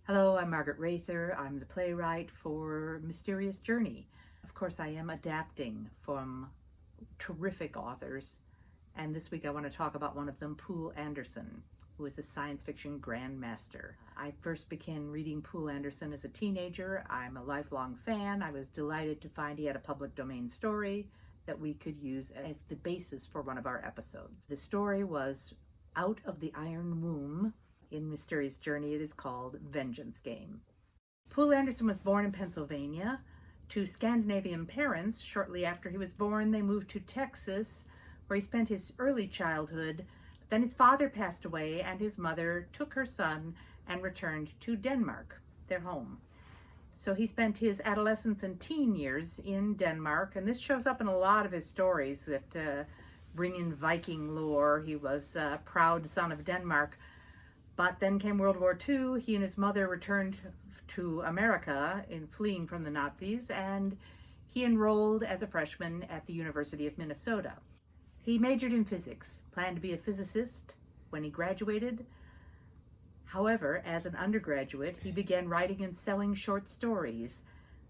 Hello, I'm Margaret Rather. I'm the playwright for Mysterious Journey. Of course, I am adapting from terrific authors, and this week I want to talk about one of them, Poul Anderson, who is a science fiction Grand Master. I first began reading Poul Anderson as a teenager. I'm a lifelong fan. I was delighted to find he had a public domain story that we could use as the basis for one of our episodes. The story was Out of the Iron Womb. In Mysterious Journey, it is called Vengeance Game. Poul Anderson was born in Pennsylvania to Scandinavian parents. Shortly after he was born, they moved to Texas, where he spent his early childhood. Then his father passed away, and his mother took her son and returned to Denmark, their home. So he spent his adolescence and teen years in Denmark, and this shows up in a lot of his stories that bring in Viking lore. He was a proud son of Denmark. But then came World War II. He and his mother returned to America in fleeing from the Nazis, and he enrolled as a freshman at the University of Minnesota. He majored in physics, planned to be a physicist when he graduated. However, as an undergraduate, he began writing and selling short stories.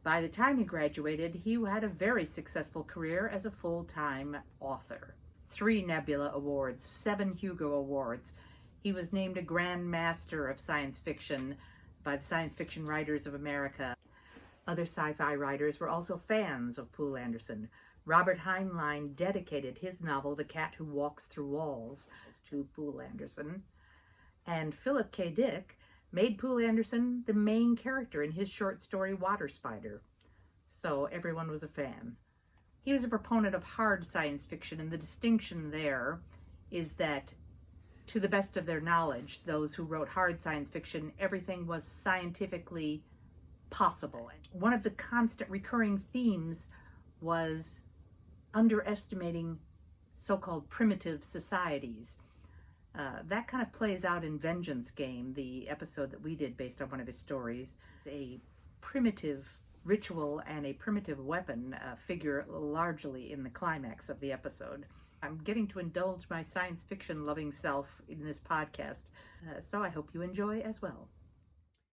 By the time he graduated, he had a very successful career as a full-time author. 3 Nebula Awards, 7 Hugo Awards. He was named a Grand Master of Science Fiction by the Science Fiction Writers of America. Other sci-fi writers were also fans of Poul Anderson. Robert Heinlein dedicated his novel, The Cat Who Walks Through Walls, to Poul Anderson. And Philip K. Dick made Poul Anderson the main character in his short story, Water Spider. So everyone was a fan. He was a proponent of hard science fiction, and the distinction there is that to the best of their knowledge, those who wrote hard science fiction, everything was scientifically possible. One of the constant recurring themes was underestimating so-called primitive societies. That kind of plays out in Vengeance Game, the episode that we did based on one of his stories. A primitive ritual and a primitive weapon figure largely in the climax of the episode. I'm getting to indulge my science fiction loving self in this podcast, so I hope you enjoy as well.